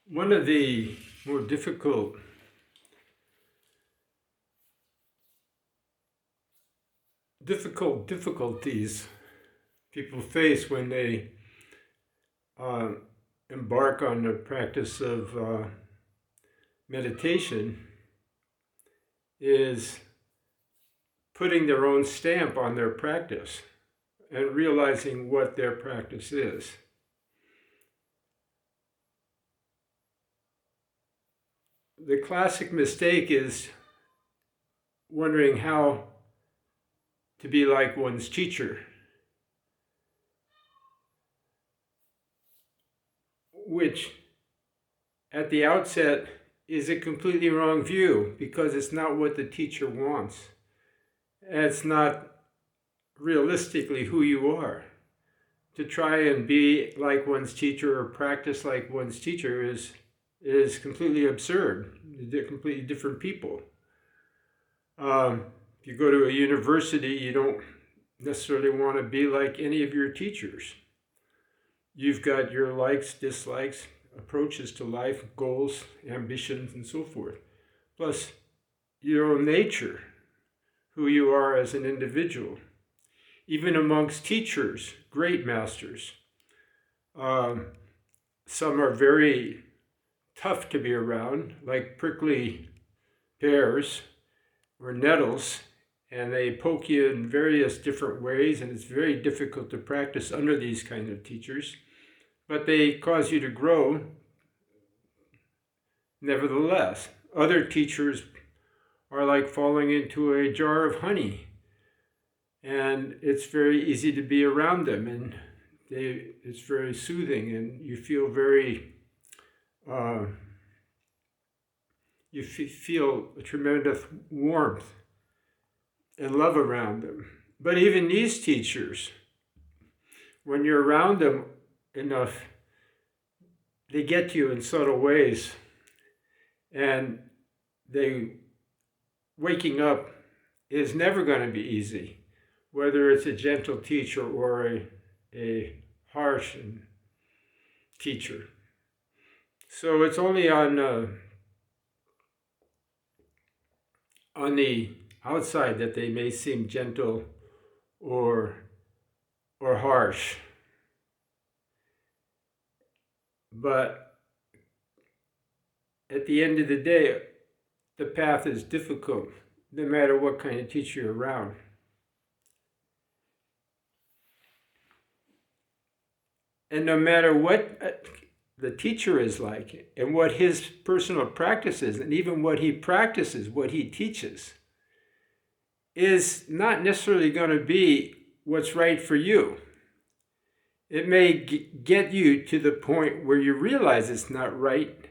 One of the more difficulties people face when they uh, embark on the practice of meditation is putting their own stamp on their practice and realizing what their practice is. The classic mistake is wondering how to be like one's teacher, which at the outset is a completely wrong view because it's not what the teacher wants. It's not realistically who you are. To try and be like one's teacher or practice like one's teacher is completely absurd. They're completely different people. If you go to a university, you don't necessarily want to be like any of your teachers. You've got your likes, dislikes, approaches to life, goals, ambitions, and so forth. Plus, your own nature, who you are as an individual. Even amongst teachers, great masters, some are very tough to be around, like prickly pears or nettles, and they poke you in various different ways, and it's very difficult to practice under these kind of teachers, but they cause you to grow nevertheless. Other teachers are like falling into a jar of honey, and it's very easy to be around them, and it's very soothing, and you feel very you feel a tremendous warmth and love around them. But even these teachers, when you're around them enough, they get to you in subtle ways, and waking up is never going to be easy, whether it's a gentle teacher or a harsh teacher. So it's only on the outside that they may seem gentle or harsh. But at the end of the day, the path is difficult, no matter what kind of teacher you're around. And no matter what the teacher is like, and what his personal practice is, and even what he practices, what he teaches, is not necessarily going to be what's right for you. It may get you to the point where you realize it's not right,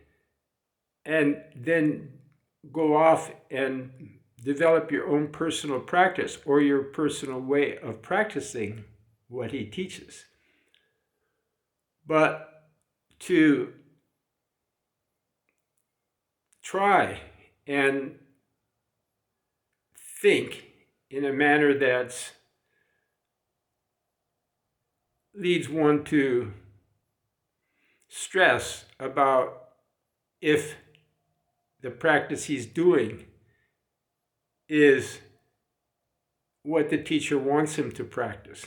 and then go off and develop your own personal practice or your personal way of practicing what he teaches. But to try and think in a manner that leads one to stress about if the practice he's doing is what the teacher wants him to practice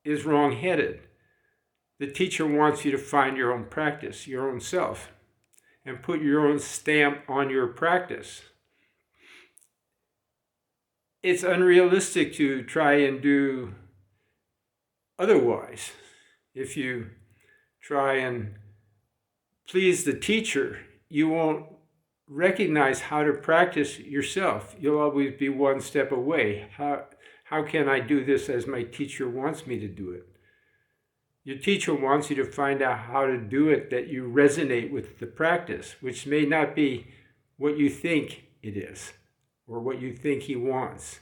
is wrong-headed. The teacher wants you to find your own practice, your own self, and put your own stamp on your practice. It's unrealistic to try and do otherwise. If you try and please the teacher, you won't recognize how to practice yourself. You'll always be one step away. How can I do this as my teacher wants me to do it? Your teacher wants you to find out how to do it that you resonate with the practice, which may not be what you think it is or what you think he wants.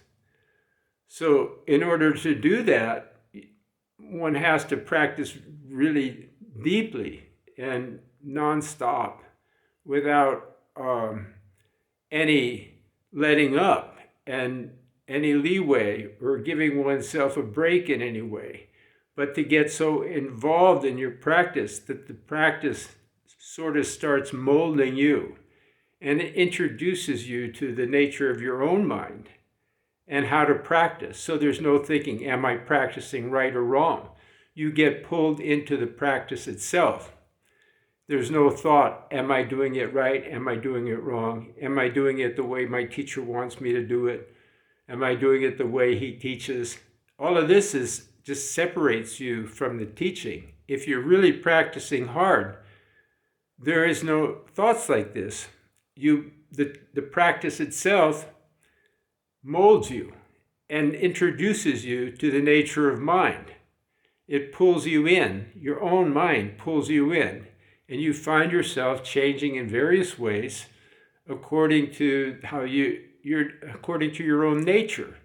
So in order to do that, one has to practice really deeply and nonstop without any letting up and any leeway or giving oneself a break in any way, but to get so involved in your practice that the practice sort of starts molding you, and it introduces you to the nature of your own mind and how to practice. So there's no thinking, am I practicing right or wrong? You get pulled into the practice itself. There's no thought, am I doing it right? Am I doing it wrong? Am I doing it the way my teacher wants me to do it? Am I doing it the way he teaches? All of this just separates you from the teaching. If you're really practicing hard, there is no thoughts like this. The practice itself molds you and introduces you to the nature of mind. It pulls you in. Your own mind pulls you in, and you find yourself changing in various ways according to how you're according to your own nature.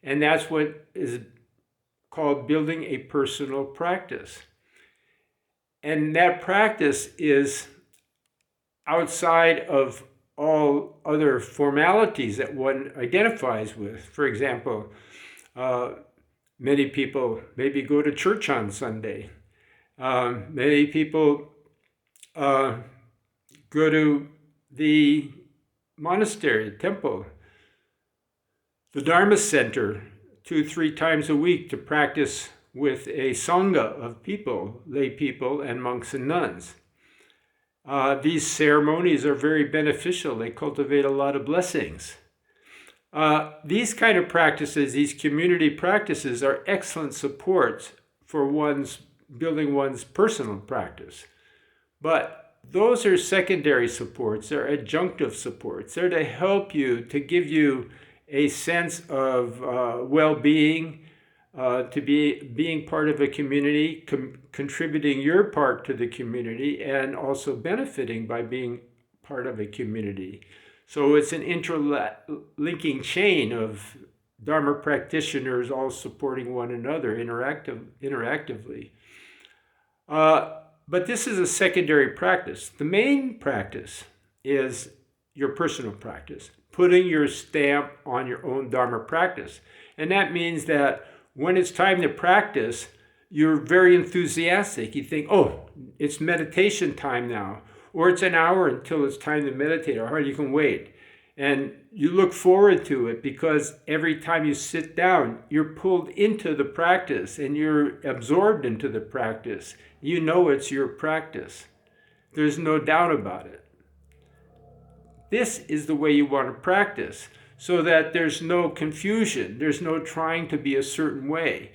And that's what is called building a personal practice. And that practice is outside of all other formalities that one identifies with. For example, many people maybe go to church on Sunday. Many people go to the monastery, the temple, the Dharma center 2-3 times a week to practice with a sangha of people, lay people, and monks and nuns. These ceremonies are very beneficial. They cultivate a lot of blessings. These kind of practices, these community practices, are excellent supports for building one's personal practice. But those are secondary supports. They're adjunctive supports. They're to help you, to give you a sense of well-being, to being part of a community, contributing your part to the community, and also benefiting by being part of a community. So it's an interlinking chain of Dharma practitioners all supporting one another interactively. But this is a secondary practice. The main practice is your personal practice, putting your stamp on your own Dharma practice. And that means that when it's time to practice, you're very enthusiastic. You think, oh, it's meditation time now, or it's an hour until it's time to meditate, or you can wait. And you look forward to it because every time you sit down, you're pulled into the practice and you're absorbed into the practice. You know it's your practice. There's no doubt about it. This is the way you want to practice, so that there's no confusion. There's no trying to be a certain way.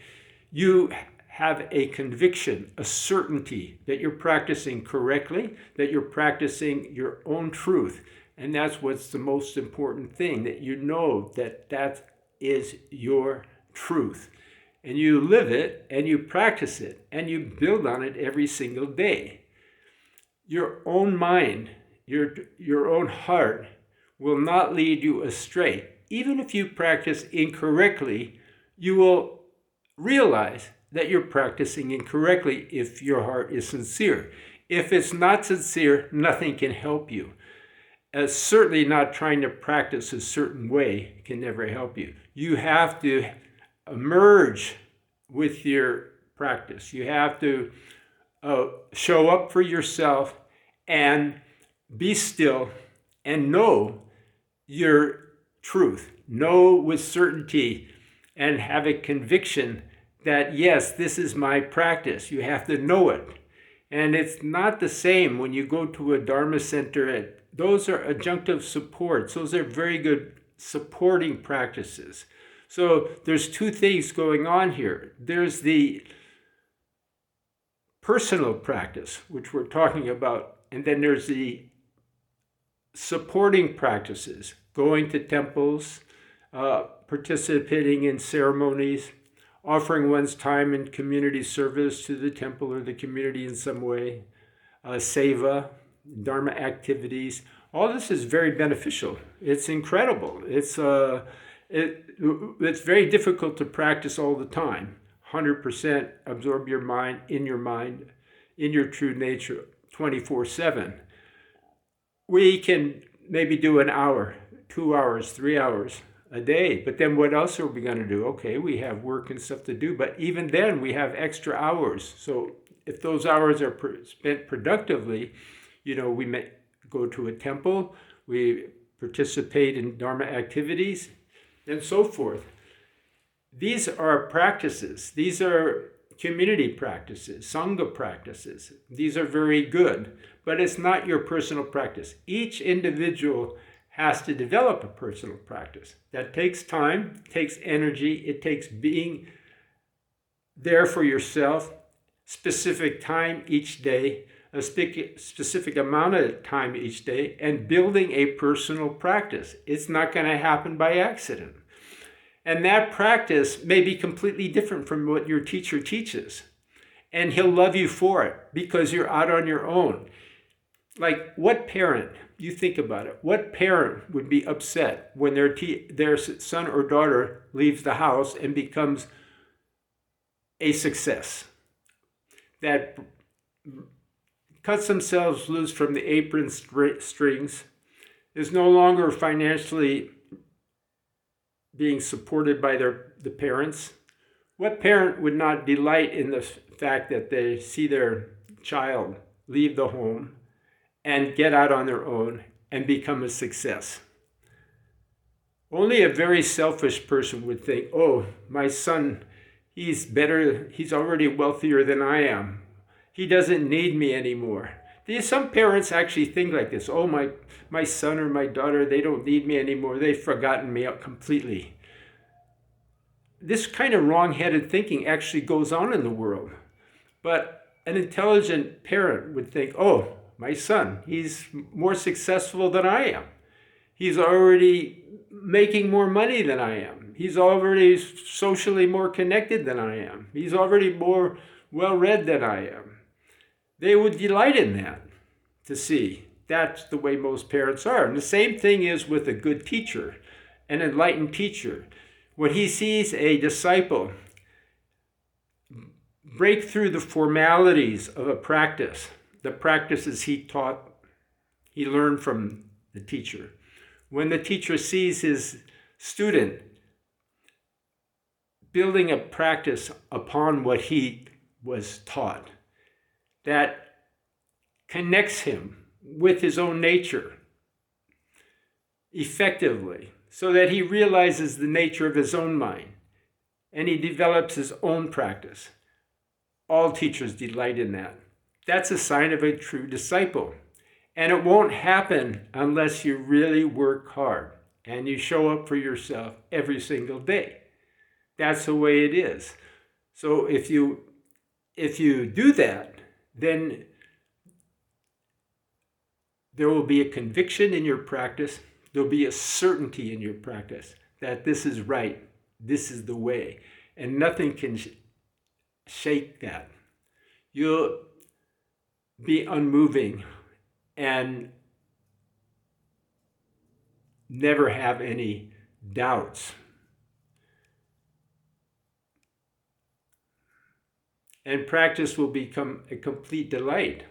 You have a conviction, a certainty that you're practicing correctly, that you're practicing your own truth. And that's what's the most important thing, that you know that that is your truth. And you live it, and you practice it, and you build on it every single day. Your own mind, your own heart will not lead you astray. Even if you practice incorrectly, you will realize that you're practicing incorrectly if your heart is sincere. If it's not sincere, nothing can help you. Certainly not trying to practice a certain way can never help you. You have to merge with your practice. You have to show up for yourself and be still and know your truth. Know with certainty and have a conviction that, yes, this is my practice. You have to know it. And it's not the same when you go to a Dharma center. Those are adjunctive supports. Those are very good supporting practices. So there's two things going on here. There's the personal practice, which we're talking about, and then there's the supporting practices, going to temples, participating in ceremonies, offering one's time in community service to the temple or the community in some way, seva, Dharma activities. All this is very beneficial. It's incredible. It's very difficult to practice all the time. 100% absorb your mind, in your true nature, 24/7. We can maybe do an hour, 2 hours, 3 hours a day, but then what else are we going to do? Okay, we have work and stuff to do, but even then we have extra hours. So if those hours are spent productively, We may go to a temple, we participate in Dharma activities, and so forth. These are practices. These are community practices, Sangha practices. These are very good, but it's not your personal practice. Each individual has to develop a personal practice. That takes time, takes energy, it takes being there for yourself, specific time each day, a specific amount of time each day, and building a personal practice. It's not going to happen by accident. And that practice may be completely different from what your teacher teaches. And he'll love you for it because you're out on your own. Like, what parent, you think about it, what parent would be upset when their son or daughter leaves the house and becomes a success? That cuts themselves loose from the apron strings, is no longer financially being supported by the parents. What parent would not delight in the fact that they see their child leave the home and get out on their own and become a success? Only a very selfish person would think, oh, my son, he's better, he's already wealthier than I am. He doesn't need me anymore. Some parents actually think like this. Oh, my son or my daughter, they don't need me anymore. They've forgotten me out completely. This kind of wrong-headed thinking actually goes on in the world. But an intelligent parent would think, oh, my son, he's more successful than I am. He's already making more money than I am. He's already socially more connected than I am. He's already more well-read than I am. They would delight in that, to see. That's the way most parents are. And the same thing is with a good teacher, an enlightened teacher. When he sees a disciple break through the formalities of a practice, the practices he learned from the teacher. When the teacher sees his student building a practice upon what he was taught, that connects him with his own nature effectively, so that he realizes the nature of his own mind and he develops his own practice. All teachers delight in that. That's a sign of a true disciple. And it won't happen unless you really work hard and you show up for yourself every single day. That's the way it is. So if you do that, then there will be a conviction in your practice. There'll be a certainty in your practice that this is right, this is the way, and nothing can shake that. You'll be unmoving and never have any doubts. And practice will become a complete delight.